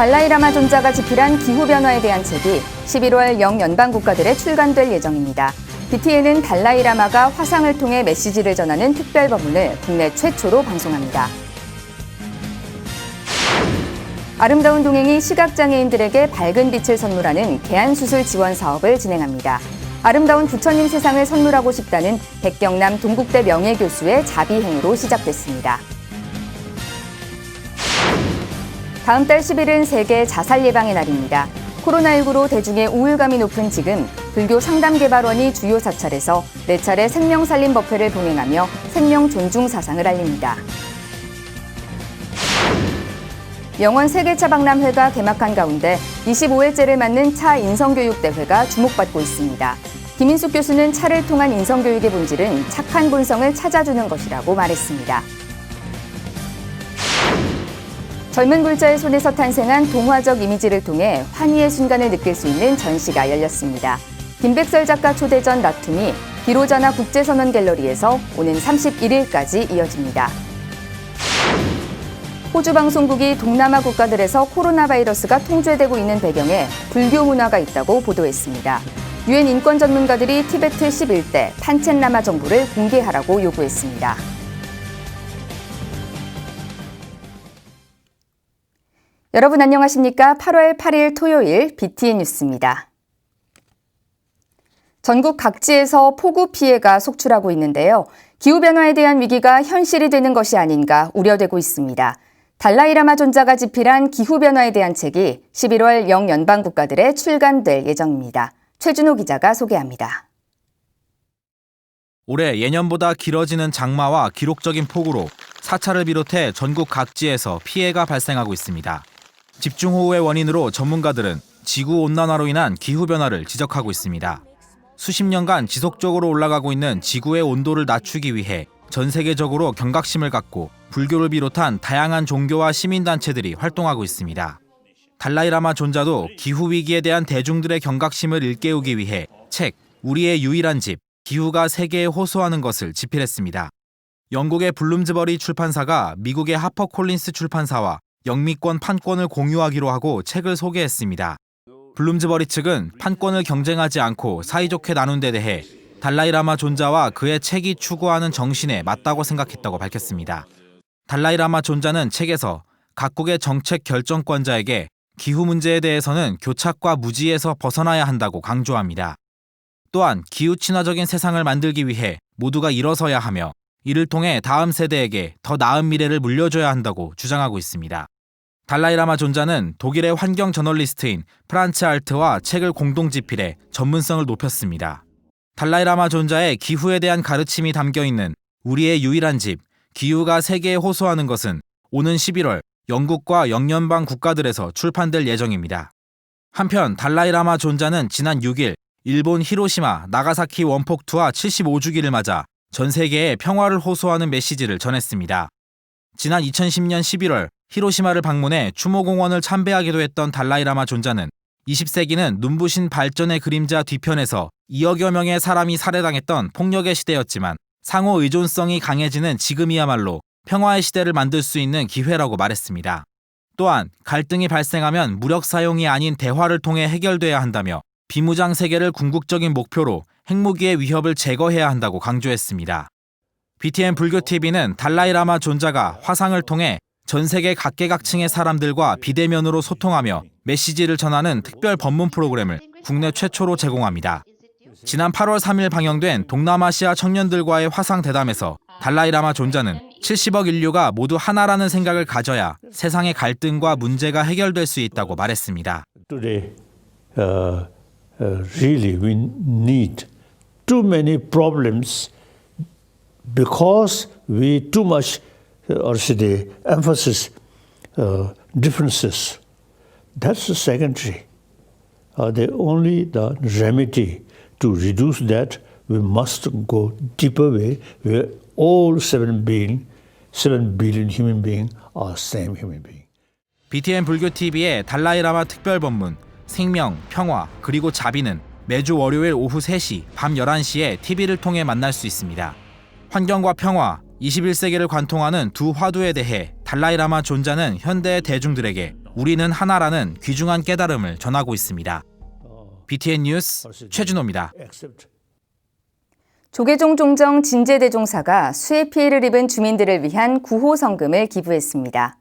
달라이라마 존자가 집필한 기후변화에 대한 책이 11월 영연방 국가들에 출간될 예정입니다. BTN은 달라이라마가 화상을 통해 메시지를 전하는 특별 법문을 국내 최초로 방송합니다. 아름다운 동행이 시각장애인들에게 밝은 빛을 선물하는 개안수술 지원 사업을 진행합니다. 아름다운 부처님 세상을 선물하고 싶다는 백경남 동국대 명예교수의 자비행으로 시작됐습니다. 다음 달 10일은 세계 자살 예방의 날입니다. 코로나19로 대중의 우울감이 높은 지금 불교 상담개발원이 주요 사찰에서 4차례 생명살림 법회를 봉행하며 생명 존중 사상을 알립니다. 영원 세계차 박람회가 개막한 가운데 25회째를 맞는 차 인성교육대회가 주목받고 있습니다. 김인숙 교수는 차를 통한 인성교육의 본질은 착한 본성을 찾아주는 것이라고 말했습니다. 젊은 굴자의 손에서 탄생한 동화적 이미지를 통해 환희의 순간을 느낄 수 있는 전시가 열렸습니다. 김백설 작가 초대전 나툼이 비로자나 국제선원 갤러리에서 오는 31일까지 이어집니다. 호주 방송국이 동남아 국가들에서 코로나 바이러스가 통제되고 있는 배경에 불교 문화가 있다고 보도했습니다. 유엔 인권 전문가들이 티베트 11대 판첸라마 정보를 공개하라고 요구했습니다. 여러분 안녕하십니까? 8월 8일 토요일 BTN 뉴스입니다. 전국 각지에서 폭우 피해가 속출하고 있는데요. 기후변화에 대한 위기가 현실이 되는 것이 아닌가 우려되고 있습니다. 달라이라마 존자가 집필한 기후변화에 대한 책이 11월 영연방 국가들에 출간될 예정입니다. 최준호 기자가 소개합니다. 올해 예년보다 길어지는 장마와 기록적인 폭우로 사찰을 비롯해 전국 각지에서 피해가 발생하고 있습니다. 집중호우의 원인으로 전문가들은 지구온난화로 인한 기후변화를 지적하고 있습니다. 수십 년간 지속적으로 올라가고 있는 지구의 온도를 낮추기 위해 전 세계적으로 경각심을 갖고 불교를 비롯한 다양한 종교와 시민단체들이 활동하고 있습니다. 달라이라마 존자도 기후위기에 대한 대중들의 경각심을 일깨우기 위해 책 우리의 유일한 집, 기후가 세계에 호소하는 것을 집필했습니다. 영국의 블룸즈버리 출판사가 미국의 하퍼콜린스 출판사와 영미권 판권을 공유하기로 하고 책을 소개했습니다. 블룸즈버리 측은 판권을 경쟁하지 않고 사이좋게 나눈 데 대해 달라이라마 존자와 그의 책이 추구하는 정신에 맞다고 생각했다고 밝혔습니다. 달라이라마 존자는 책에서 각국의 정책 결정권자에게 기후 문제에 대해서는 교착과 무지에서 벗어나야 한다고 강조합니다. 또한 기후 친화적인 세상을 만들기 위해 모두가 일어서야 하며 이를 통해 다음 세대에게 더 나은 미래를 물려줘야 한다고 주장하고 있습니다. 달라이라마 존자는 독일의 환경 저널리스트인 프란츠 알트와 책을 공동 집필해 전문성을 높였습니다. 달라이라마 존자의 기후에 대한 가르침이 담겨 있는 우리의 유일한 집, 기후가 세계에 호소하는 것은 오는 11월 영국과 영연방 국가들에서 출판될 예정입니다. 한편 달라이라마 존자는 지난 6일 일본 히로시마, 나가사키 원폭 투하 75주기를 맞아 전 세계에 평화를 호소하는 메시지를 전했습니다. 지난 2010년 11월 히로시마를 방문해 추모공원을 참배하기도 했던 달라이라마 존자는 20세기는 눈부신 발전의 그림자 뒤편에서 2억여 명의 사람이 살해당했던 폭력의 시대였지만 상호 의존성이 강해지는 지금이야말로 평화의 시대를 만들 수 있는 기회라고 말했습니다. 또한 갈등이 발생하면 무력 사용이 아닌 대화를 통해 해결돼야 한다며 비무장 세계를 궁극적인 목표로 핵무기의 위협을 제거해야 한다고 강조했습니다. BTN 불교TV는 달라이라마 존자가 화상을 통해 전 세계 각계각층의 사람들과 비대면으로 소통하며 메시지를 전하는 특별 법문 프로그램을 국내 최초로 제공합니다. 지난 8월 3일 방영된 동남아시아 청년들과의 화상 대담에서 달라이라마 존자는 70억 인류가 모두 하나라는 생각을 가져야 세상의 갈등과 문제가 해결될 수 있다고 말했습니다. Today, really we need too many problems because we too much or say the emphasis differences. That's the secondary. Only the remedy to reduce that we must go deeper way where all 7 billion human beings are same human being. BTN 불교TV의 달라이라마 특별법문 생명, 평화, 그리고 자비는 매주 월요일 오후 3시, 밤 11시에 TV를 통해 만날 수 있습니다. 환경과 평화, 21세기를 관통하는 두 화두에 대해 달라이라마 존자는 현대의 대중들에게 우리는 하나라는 귀중한 깨달음을 전하고 있습니다. BTN 뉴스 최준호입니다. 조계종 종정 진제대종사가 수해 피해를 입은 주민들을 위한 구호 성금을 기부했습니다.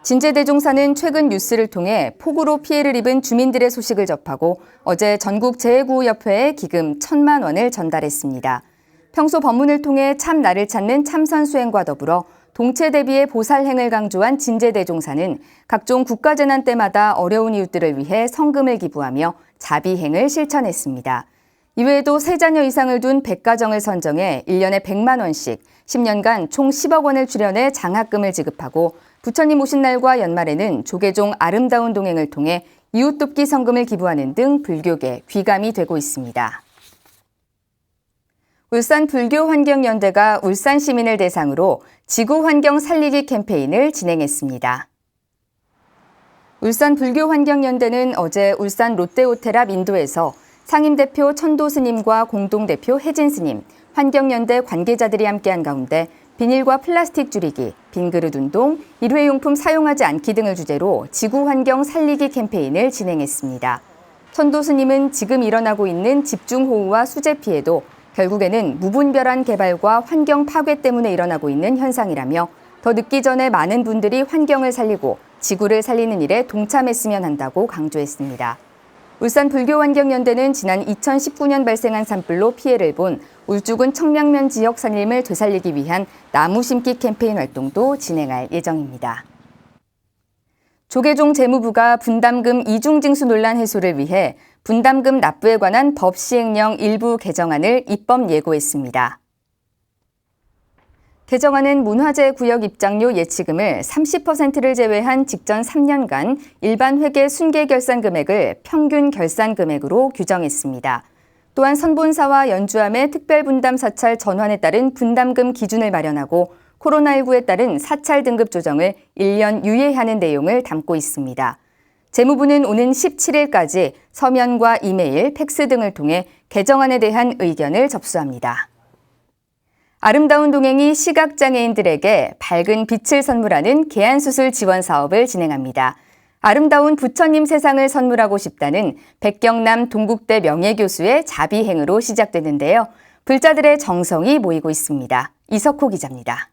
진제대종사는 최근 뉴스를 통해 폭우로 피해를 입은 주민들의 소식을 접하고 어제 전국재해구호협회에 기금 1,000만 원을 전달했습니다. 평소 법문을 통해 참나를 찾는 참선 수행과 더불어 동체 대비의 보살행을 강조한 진제대종사는 각종 국가재난 때마다 어려운 이웃들을 위해 성금을 기부하며 자비행을 실천했습니다. 이외에도 3자녀 이상을 둔 100가정을 선정해 1년에 100만 원씩 10년간 총 10억 원을 출연해 장학금을 지급하고 부처님 오신 날과 연말에는 조계종 아름다운 동행을 통해 이웃 돕기 성금을 기부하는 등 불교계 귀감이 되고 있습니다. 울산 불교환경연대가 울산 시민을 대상으로 지구환경 살리기 캠페인을 진행했습니다. 울산 불교환경연대는 어제 울산 롯데호텔 앞 인도에서 상임대표 천도 스님과 공동대표 혜진 스님, 환경연대 관계자들이 함께한 가운데 비닐과 플라스틱 줄이기, 빈그릇 운동, 일회용품 사용하지 않기 등을 주제로 지구환경 살리기 캠페인을 진행했습니다. 천도 스님은 지금 일어나고 있는 집중호우와 수재 피해도 결국에는 무분별한 개발과 환경 파괴 때문에 일어나고 있는 현상이라며 더 늦기 전에 많은 분들이 환경을 살리고 지구를 살리는 일에 동참했으면 한다고 강조했습니다. 울산 불교환경연대는 지난 2019년 발생한 산불로 피해를 본 울주군 청량면 지역 산림을 되살리기 위한 나무 심기 캠페인 활동도 진행할 예정입니다. 조계종 재무부가 분담금 이중징수 논란 해소를 위해 분담금 납부에 관한 법 시행령 일부 개정안을 입법 예고했습니다. 개정안은 문화재 구역 입장료 예치금을 30%를 제외한 직전 3년간 일반 회계 순계 결산 금액을 평균 결산 금액으로 규정했습니다. 또한 선본사와 연주함의 특별분담 사찰 전환에 따른 분담금 기준을 마련하고 코로나19에 따른 사찰 등급 조정을 1년 유예하는 내용을 담고 있습니다. 재무부는 오는 17일까지 서면과 이메일, 팩스 등을 통해 개정안에 대한 의견을 접수합니다. 아름다운 동행이 시각장애인들에게 밝은 빛을 선물하는 개안수술 지원 사업을 진행합니다. 아름다운 부처님 세상을 선물하고 싶다는 백경남 동국대 명예교수의 자비행으로 시작되는데요. 불자들의 정성이 모이고 있습니다. 이석호 기자입니다.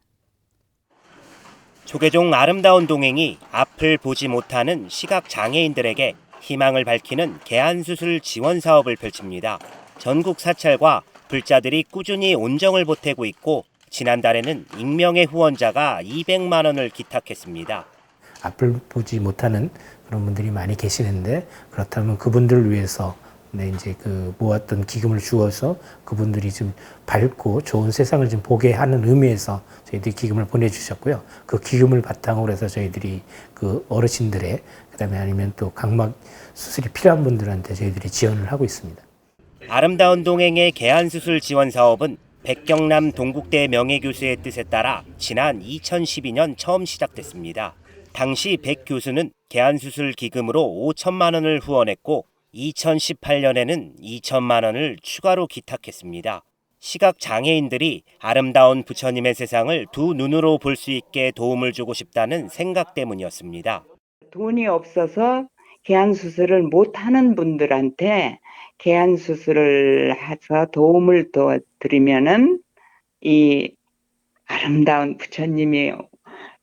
조계종 아름다운 동행이 앞을 보지 못하는 시각장애인들에게 희망을 밝히는 개안수술 지원 사업을 펼칩니다. 전국 사찰과 불자들이 꾸준히 온정을 보태고 있고 지난달에는 익명의 후원자가 200만 원을 기탁했습니다. 앞을 보지 못하는 그런 분들이 많이 계시는데 그렇다면 그분들을 위해서 이제 모았던 기금을 주어서 그분들이 좀 밝고 좋은 세상을 좀 보게 하는 의미에서 저희들이 기금을 보내주셨고요. 그 기금을 바탕으로 해서 저희들이 그 어르신들의 그다음에 아니면 또 각막 수술이 필요한 분들한테 저희들이 지원을 하고 있습니다. 아름다운 동행의 개안수술 지원 사업은 백경남 동국대 명예교수의 뜻에 따라 지난 2012년 처음 시작됐습니다. 당시 백 교수는 개안수술 기금으로 5천만 원을 후원했고 2018년에는 2천만 원을 추가로 기탁했습니다. 시각장애인들이 아름다운 부처님의 세상을 두 눈으로 볼 수 있게 도움을 주고 싶다는 생각 때문이었습니다. 돈이 없어서 개안수술을 못하는 분들한테 개안수술을 해서 도움을 더 드리면은 이 아름다운 부처님이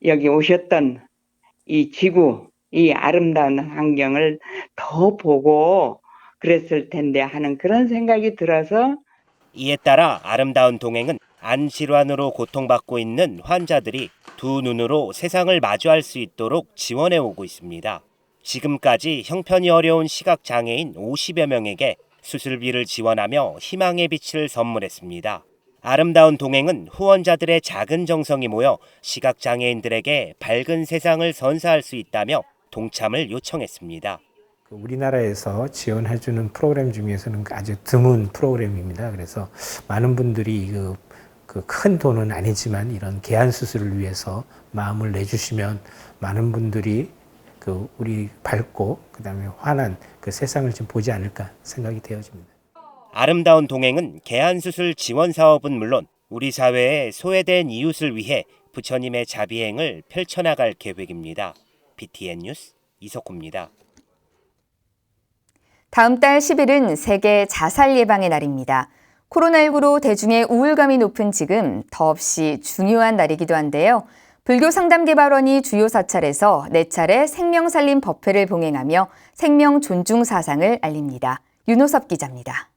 여기 오셨던 이 지구, 이 아름다운 환경을 더 보고 그랬을 텐데 하는 그런 생각이 들어서 이에 따라 아름다운 동행은 안질환으로 고통받고 있는 환자들이 두 눈으로 세상을 마주할 수 있도록 지원해 오고 있습니다. 지금까지 형편이 어려운 시각장애인 50여 명에게 수술비를 지원하며 희망의 빛을 선물했습니다. 아름다운 동행은 후원자들의 작은 정성이 모여 시각장애인들에게 밝은 세상을 선사할 수 있다며 동참을 요청했습니다. 우리나라에서 지원해주는 프로그램 중에서는 아주 드문 프로그램입니다. 그래서 많은 분들이 큰 돈은 아니지만 이런 개안 수술을 위해서 마음을 내주시면 많은 분들이 우리 밝고 그다음에 환한 그 세상을 좀 보지 않을까 생각이 되어집니다. 아름다운 동행은 개안수술 지원 사업은 물론 우리 사회의 소외된 이웃을 위해 부처님의 자비행을 펼쳐나갈 계획입니다. BTN 뉴스 이석호입니다. 다음 달 10일은 세계 자살 예방의 날입니다. 코로나19로 대중의 우울감이 높은 지금 더없이 중요한 날이기도 한데요. 불교 상담개발원이 주요 사찰에서 4차례 생명살림 법회를 봉행하며 생명 존중 사상을 알립니다. 윤호섭 기자입니다.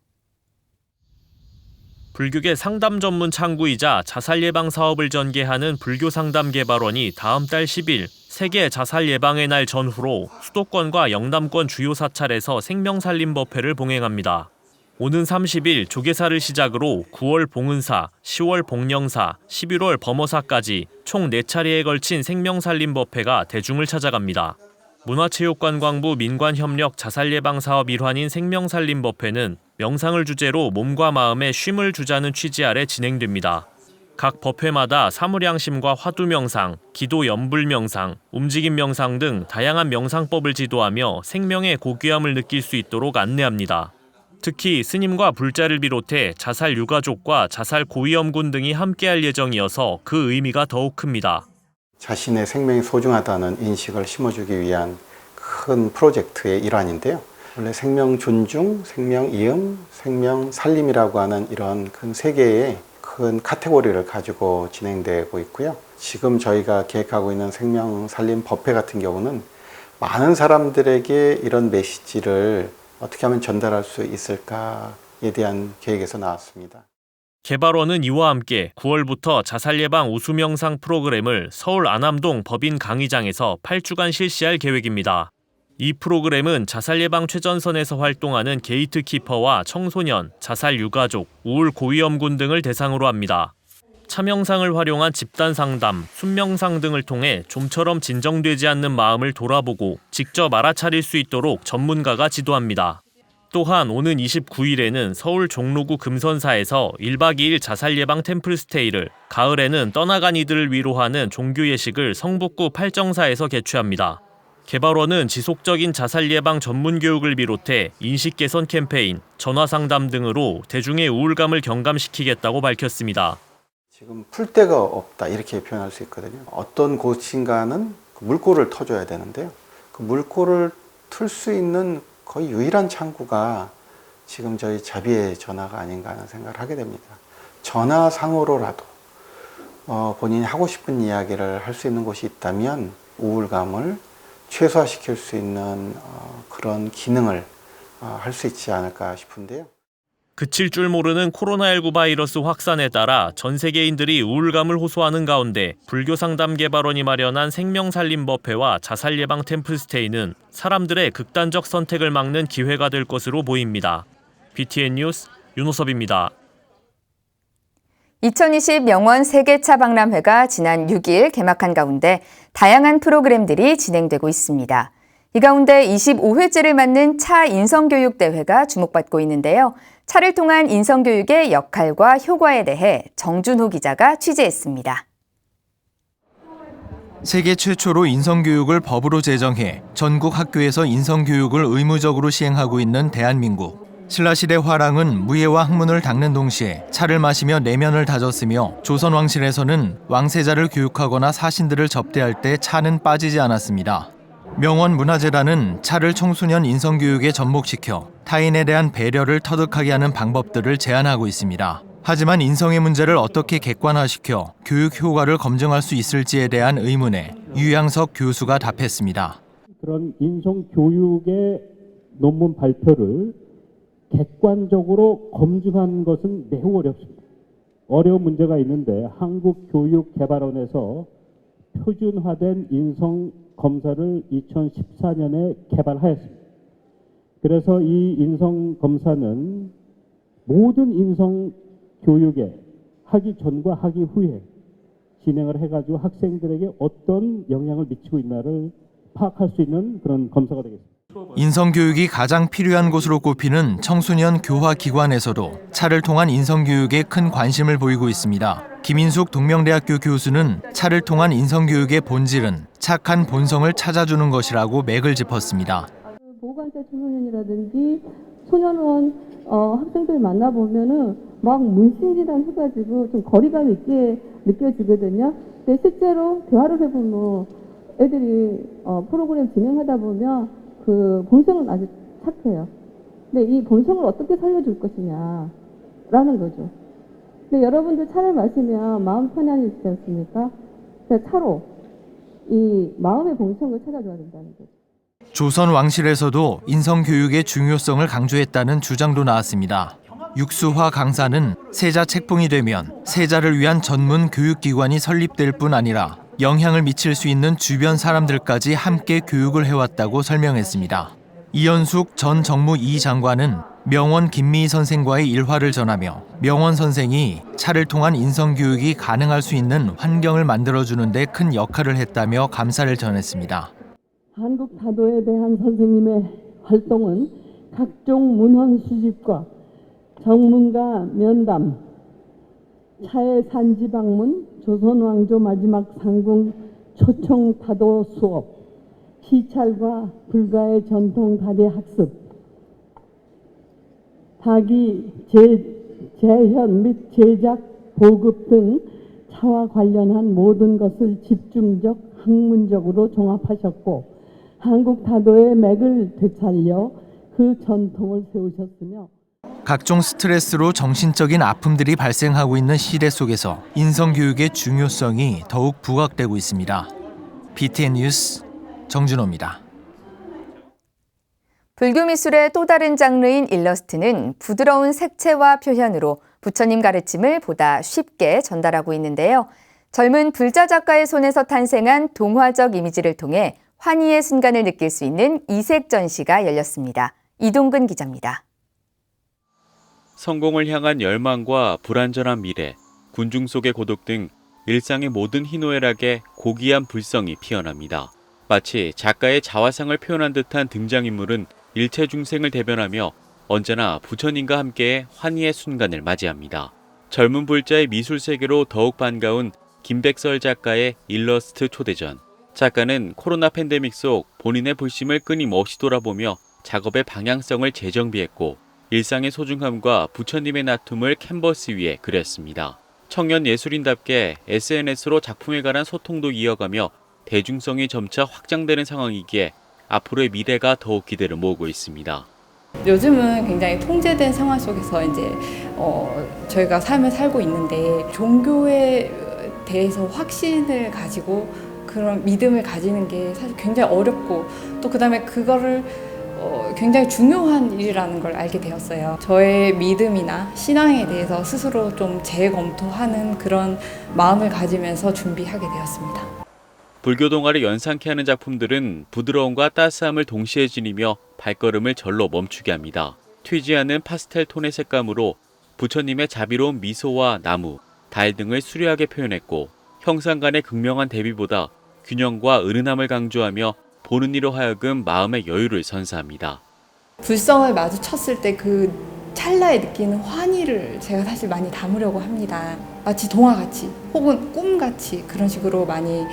불교계 상담 전문 창구이자 자살 예방 사업을 전개하는 불교 상담개발원이 다음 달 10일 세계 자살 예방의 날 전후로 수도권과 영남권 주요 사찰에서 생명살림 법회를 봉행합니다. 오는 30일 조계사를 시작으로 9월 봉은사, 10월 복령사, 11월 범어사까지 총 4차례에 걸친 생명살림 법회가 대중을 찾아갑니다. 문화체육관광부 민관협력 자살예방사업 일환인 생명살림 법회는 명상을 주제로 몸과 마음에 쉼을 주자는 취지 아래 진행됩니다. 각 법회마다 사물양심과 화두명상, 기도 연불명상, 움직임 명상 등 다양한 명상법을 지도하며 생명의 고귀함을 느낄 수 있도록 안내합니다. 특히 스님과 불자를 비롯해 자살 유가족과 자살 고위험군 등이 함께할 예정이어서 그 의미가 더욱 큽니다. 자신의 생명이 소중하다는 인식을 심어주기 위한 큰 프로젝트의 일환인데요. 원래 생명 존중, 생명 이음, 생명 살림이라고 하는 이런 큰 세 개의 큰 카테고리를 가지고 진행되고 있고요. 지금 저희가 계획하고 있는 생명 살림 법회 같은 경우는 많은 사람들에게 이런 메시지를 어떻게 하면 전달할 수 있을까에 대한 계획에서 나왔습니다. 개발원은 이와 함께 9월부터 자살 예방 우수 명상 프로그램을 서울 안암동 법인 강의장에서 8주간 실시할 계획입니다. 이 프로그램은 자살 예방 최전선에서 활동하는 게이트키퍼와 청소년, 자살 유가족, 우울 고위험군 등을 대상으로 합니다. 참영상을 활용한 집단 상담, 순명상 등을 통해 좀처럼 진정되지 않는 마음을 돌아보고 직접 알아차릴 수 있도록 전문가가 지도합니다. 또한 오는 29일에는 서울 종로구 금선사에서 1박 2일 자살 예방 템플스테이를, 가을에는 떠나간 이들을 위로하는 종교 예식을 성북구 팔정사에서 개최합니다. 개발원은 지속적인 자살 예방 전문 교육을 비롯해 인식 개선 캠페인, 전화 상담 등으로 대중의 우울감을 경감시키겠다고 밝혔습니다. 지금 풀 데가 없다 이렇게 표현할 수 있거든요. 어떤 곳인가는 물꼬를 터줘야 되는데요. 그 물꼬를 틀 수 있는 거의 유일한 창구가 지금 저희 자비의 전화가 아닌가 하는 생각을 하게 됩니다. 전화상으로라도 본인이 하고 싶은 이야기를 할 수 있는 곳이 있다면 우울감을 최소화시킬 수 있는 그런 기능을 할 수 있지 않을까 싶은데요. 그칠 줄 모르는 코로나19 바이러스 확산에 따라 전 세계인들이 우울감을 호소하는 가운데 불교 상담 개발원이 마련한 생명살림 법회와 자살 예방 템플스테이는 사람들의 극단적 선택을 막는 기회가 될 것으로 보입니다. BTN 뉴스 윤호섭입니다. 2020 명원 세계차 박람회가 지난 6일 개막한 가운데 다양한 프로그램들이 진행되고 있습니다. 이 가운데 25회째를 맞는 차 인성교육대회가 주목받고 있는데요. 차를 통한 인성교육의 역할과 효과에 대해 정준호 기자가 취재했습니다. 세계 최초로 인성교육을 법으로 제정해 전국 학교에서 인성교육을 의무적으로 시행하고 있는 대한민국. 신라시대 화랑은 무예와 학문을 닦는 동시에 차를 마시며 내면을 다졌으며 조선 왕실에서는 왕세자를 교육하거나 사신들을 접대할 때 차는 빠지지 않았습니다. 명원 문화재단은 차를 청소년 인성교육에 접목시켜 타인에 대한 배려를 터득하게 하는 방법들을 제안하고 있습니다. 하지만 인성의 문제를 어떻게 객관화시켜 교육 효과를 검증할 수 있을지에 대한 의문에 유양석 교수가 답했습니다. 그런 인성교육의 논문 발표를 객관적으로 검증하는 것은 매우 어렵습니다. 어려운 문제가 있는데 한국교육개발원에서 표준화된 인성검사를 2014년에 개발하였습니다. 그래서 이 인성검사는 모든 인성교육에 하기 전과 하기 후에 진행을 해가지고 학생들에게 어떤 영향을 미치고 있나를 파악할 수 있는 그런 검사가 되겠습니다. 인성교육이 가장 필요한 곳으로 꼽히는 청소년 교화기관에서도 차를 통한 인성교육에 큰 관심을 보이고 있습니다. 김인숙 동명대학교 교수는 차를 통한 인성교육의 본질은 착한 본성을 찾아주는 것이라고 맥을 짚었습니다. 보호관찰 청소년이라든지 소년원 학생들 만나보면은 막 문신지단 해가지고 좀 거리감 있게 느껴지거든요. 근데 실제로 대화를 해보면 애들이 프로그램 진행하다 보면 그 본성은 아주 착해요. 근데 이 본성을 어떻게 살려줄 것이냐라는 거죠. 근데 여러분들 차를 마시면 마음 편안해지지 않습니까? 그러니까 차로 이 마음의 본성을 찾아줘야 된다는 거죠. 조선 왕실에서도 인성교육의 중요성을 강조했다는 주장도 나왔습니다. 육수화 강사는 세자 책봉이 되면 세자를 위한 전문 교육기관이 설립될 뿐 아니라 영향을 미칠 수 있는 주변 사람들까지 함께 교육을 해왔다고 설명했습니다. 이현숙 전 정무 2 장관은 명원 김미희 선생과의 일화를 전하며 명원 선생이 차를 통한 인성교육이 가능할 수 있는 환경을 만들어주는 데 큰 역할을 했다며 감사를 전했습니다. 한국 다도에 대한 선생님의 활동은 각종 문헌 수집과 전문가 면담, 차의 산지 방문, 조선 왕조 마지막 상궁 초청 다도 수업, 시찰과 불가의 전통 다리 학습, 다기 재현 및 제작 보급 등 차와 관련한 모든 것을 집중적 학문적으로 종합하셨고 한국 다도의 맥을 되살려 그 전통을 세우셨으며 각종 스트레스로 정신적인 아픔들이 발생하고 있는 시대 속에서 인성교육의 중요성이 더욱 부각되고 있습니다. BTN 뉴스 정준호입니다. 불교 미술의 또 다른 장르인 일러스트는 부드러운 색채와 표현으로 부처님 가르침을 보다 쉽게 전달하고 있는데요. 젊은 불자 작가의 손에서 탄생한 동화적 이미지를 통해 환희의 순간을 느낄 수 있는 이색 전시가 열렸습니다. 이동근 기자입니다. 성공을 향한 열망과 불완전한 미래, 군중 속의 고독 등 일상의 모든 희노애락에 고귀한 불성이 피어납니다. 마치 작가의 자화상을 표현한 듯한 등장인물은 일체 중생을 대변하며 언제나 부처님과 함께 환희의 순간을 맞이합니다. 젊은 불자의 미술 세계로 더욱 반가운 김백설 작가의 일러스트 초대전. 작가는 코로나 팬데믹 속 본인의 불심을 끊임없이 돌아보며 작업의 방향성을 재정비했고 일상의 소중함과 부처님의 나툼을 캔버스 위에 그렸습니다. 청년 예술인답게 SNS로 작품에 관한 소통도 이어가며 대중성이 점차 확장되는 상황이기에 앞으로의 미래가 더욱 기대를 모으고 있습니다. 요즘은 굉장히 통제된 상황 속에서 이제 저희가 삶을 살고 있는데 종교에 대해서 확신을 가지고 그런 믿음을 가지는 게 사실 굉장히 어렵고 또 그다음에 그거를 굉장히 중요한 일이라는 걸 알게 되었어요. 저의 믿음이나 신앙에 대해서 스스로 좀 재검토하는 그런 마음을 가지면서 준비하게 되었습니다. 불교 동화를 연상케 하는 작품들은 부드러움과 따스함을 동시에 지니며 발걸음을 절로 멈추게 합니다. 튀지 않은 파스텔 톤의 색감으로 부처님의 자비로운 미소와 나무, 달 등을 수려하게 표현했고 형상 간의 극명한 대비보다 균형과 은은함을 강조하며 보는 이로 하여금 마음의 여유를 선사합니다. 불성을 마주쳤을 때 그 찰나에 느끼는 환희를 제가 사실 많이 담으려고 합니다. 마치 동화같이 혹은 꿈같이 그런 식으로 많이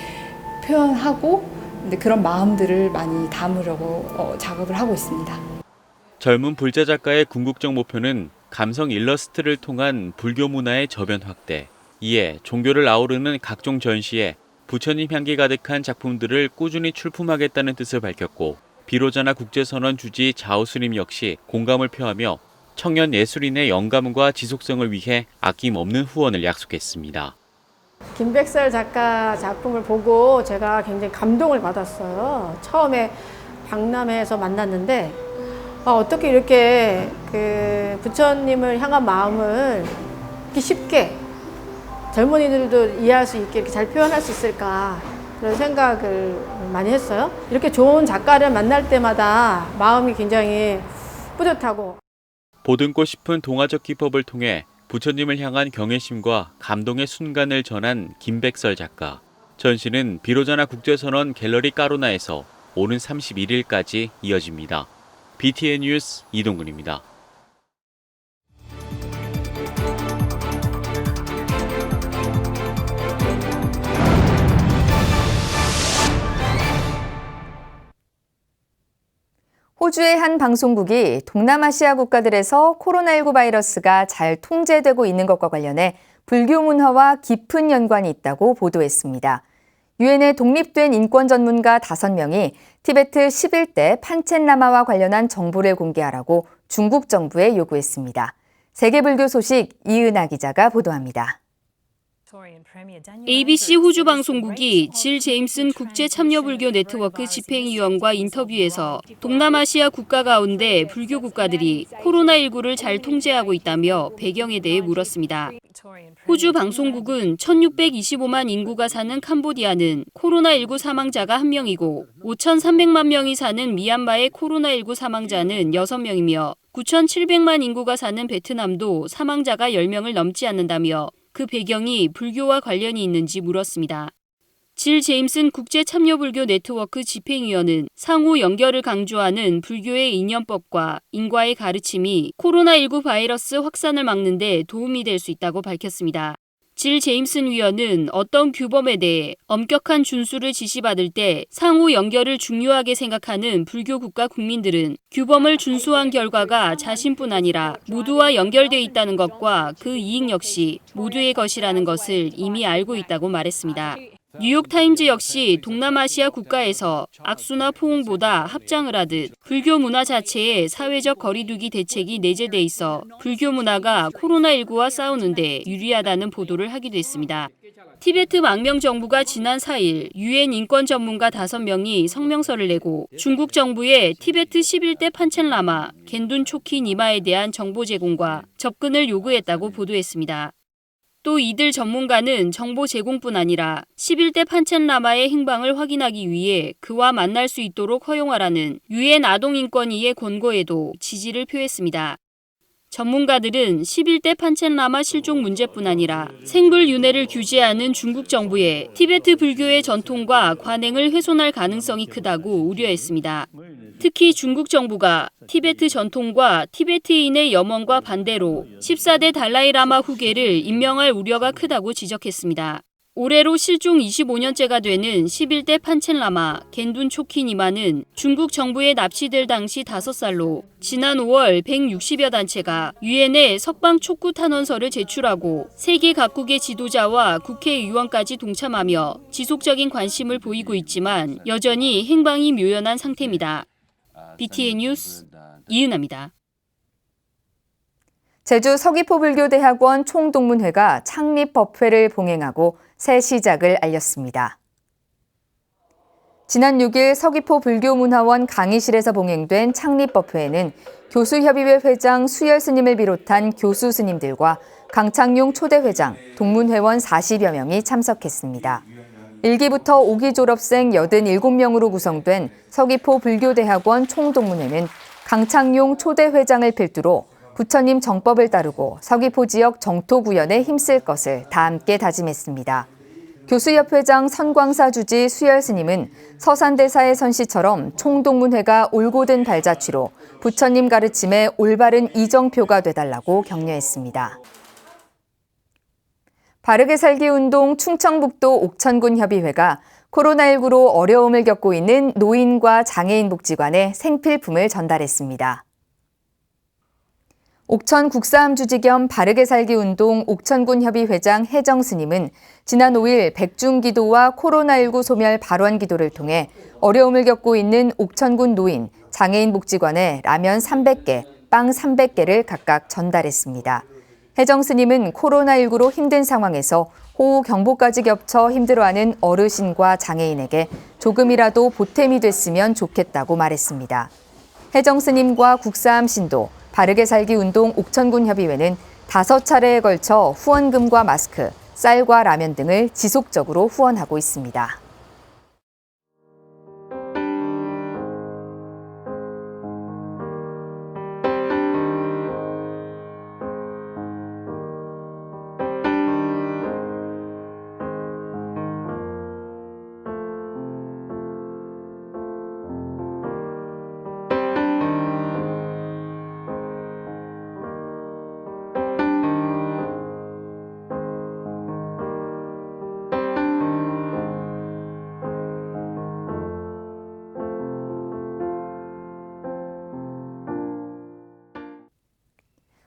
표현하고 근데 그런 마음들을 많이 담으려고 작업을 하고 있습니다. 젊은 불자 작가의 궁극적 목표는 감성 일러스트를 통한 불교 문화의 저변 확대, 이에 종교를 아우르는 각종 전시에 부처님 향기 가득한 작품들을 꾸준히 출품하겠다는 뜻을 밝혔고 비로자나 국제선언 주지 자오스님 역시 공감을 표하며 청년 예술인의 영감과 지속성을 위해 아낌없는 후원을 약속했습니다. 김백설 작가 작품을 보고 제가 굉장히 감동을 받았어요. 처음에 박람회에서 만났는데 어떻게 이렇게 그 부처님을 향한 마음을 이렇게 쉽게 젊은이들도 이해할 수 있게 이렇게 잘 표현할 수 있을까 그런 생각을 많이 했어요. 이렇게 좋은 작가를 만날 때마다 마음이 굉장히 뿌듯하고 보듬고 싶은 동화적 기법을 통해 부처님을 향한 경외심과 감동의 순간을 전한 김백설 작가. 전시는 비로자나 국제선언 갤러리 까로나에서 오는 31일까지 이어집니다. BTN 뉴스 이동근입니다. 호주의 한 방송국이 동남아시아 국가들에서 코로나19 바이러스가 잘 통제되고 있는 것과 관련해 불교 문화와 깊은 연관이 있다고 보도했습니다. 유엔의 독립된 인권 전문가 5명이 티베트 11대 판첸라마와 관련한 정보를 공개하라고 중국 정부에 요구했습니다. 세계불교 소식 이은하 기자가 보도합니다. ABC 호주 방송국이 질 제임슨 국제참여불교 네트워크 집행위원과 인터뷰에서 동남아시아 국가 가운데 불교 국가들이 코로나19를 잘 통제하고 있다며 배경에 대해 물었습니다. 호주 방송국은 1625만 인구가 사는 캄보디아는 코로나19 사망자가 1명이고 5,300만 명이 사는 미얀마의 코로나19 사망자는 6명이며 9,700만 인구가 사는 베트남도 사망자가 10명을 넘지 않는다며 그 배경이 불교와 관련이 있는지 물었습니다. 질 제임슨 국제참여불교 네트워크 집행위원은 상호 연결을 강조하는 불교의 이념법과 인과의 가르침이 코로나19 바이러스 확산을 막는 데 도움이 될 수 있다고 밝혔습니다. 질 제임슨 위원은 어떤 규범에 대해 엄격한 준수를 지시받을 때 상호 연결을 중요하게 생각하는 불교 국가 국민들은 규범을 준수한 결과가 자신뿐 아니라 모두와 연결돼 있다는 것과 그 이익 역시 모두의 것이라는 것을 이미 알고 있다고 말했습니다. 뉴욕타임즈 역시 동남아시아 국가에서 악수나 포옹보다 합장을 하듯 불교 문화 자체에 사회적 거리두기 대책이 내재돼 있어 불교 문화가 코로나19와 싸우는 데 유리하다는 보도를 하기도 했습니다. 티베트 망명 정부가 지난 4일 유엔 인권 전문가 5명이 성명서를 내고 중국 정부에 티베트 11대 판첸라마 겐둔 초키 니마에 대한 정보 제공과 접근을 요구했다고 보도했습니다. 또 이들 전문가는 정보 제공뿐 아니라 11대 판첸라마의 행방을 확인하기 위해 그와 만날 수 있도록 허용하라는 유엔 아동인권위의 권고에도 지지를 표했습니다. 전문가들은 11대 판첸라마 실종 문제뿐 아니라 생불윤회를 규제하는 중국 정부의 티베트 불교의 전통과 관행을 훼손할 가능성이 크다고 우려했습니다. 특히 중국 정부가 티베트 전통과 티베트인의 염원과 반대로 14대 달라이라마 후계를 임명할 우려가 크다고 지적했습니다. 올해로 실종 25년째가 되는 11대 판첸라마 겐둔 초키 니마는 중국 정부에 납치될 당시 5살로 지난 5월 160여 단체가 유엔에 석방 촉구 탄원서를 제출하고 세계 각국의 지도자와 국회의원까지 동참하며 지속적인 관심을 보이고 있지만 여전히 행방이 묘연한 상태입니다. BTN 뉴스 이은하입니다. 제주 서귀포불교대학원 총동문회가 창립법회를 봉행하고 새 시작을 알렸습니다. 지난 6일 서귀포불교문화원 강의실에서 봉행된 창립법회에는 교수협의회 회장 수열 스님을 비롯한 교수 스님들과 강창용 초대회장, 동문회원 40여 명이 참석했습니다. 1기부터 5기 졸업생 87명으로 구성된 서귀포불교대학원 총동문회는 강창용 초대회장을 필두로 부처님 정법을 따르고 서귀포 지역 정토 구현에 힘쓸 것을 다 함께 다짐했습니다. 교수협회장 선광사 주지 수열 스님은 서산대사의 선시처럼 총동문회가 올곧은 발자취로 부처님 가르침에 올바른 이정표가 되달라고 격려했습니다. 바르게 살기 운동 충청북도 옥천군 협의회가 코로나19로 어려움을 겪고 있는 노인과 장애인 복지관에 생필품을 전달했습니다. 옥천 국사암주지 겸 바르게 살기 운동 옥천군 협의회장 혜정 스님은 지난 5일 백중기도와 코로나19 소멸 발원기도를 통해 어려움을 겪고 있는 옥천군 노인, 장애인 복지관에 라면 300개, 빵 300개를 각각 전달했습니다. 혜정 스님은 코로나19로 힘든 상황에서 호우 경보까지 겹쳐 힘들어하는 어르신과 장애인에게 조금이라도 보탬이 됐으면 좋겠다고 말했습니다. 혜정 스님과 국사암 신도, 바르게 살기 운동 옥천군 협의회는 5차례에 걸쳐 후원금과 마스크, 쌀과 라면 등을 지속적으로 후원하고 있습니다.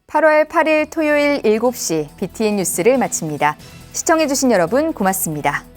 (8월 8일) 토요일 7시 BTN 뉴스를 마칩니다. 시청해주신 여러분 고맙습니다.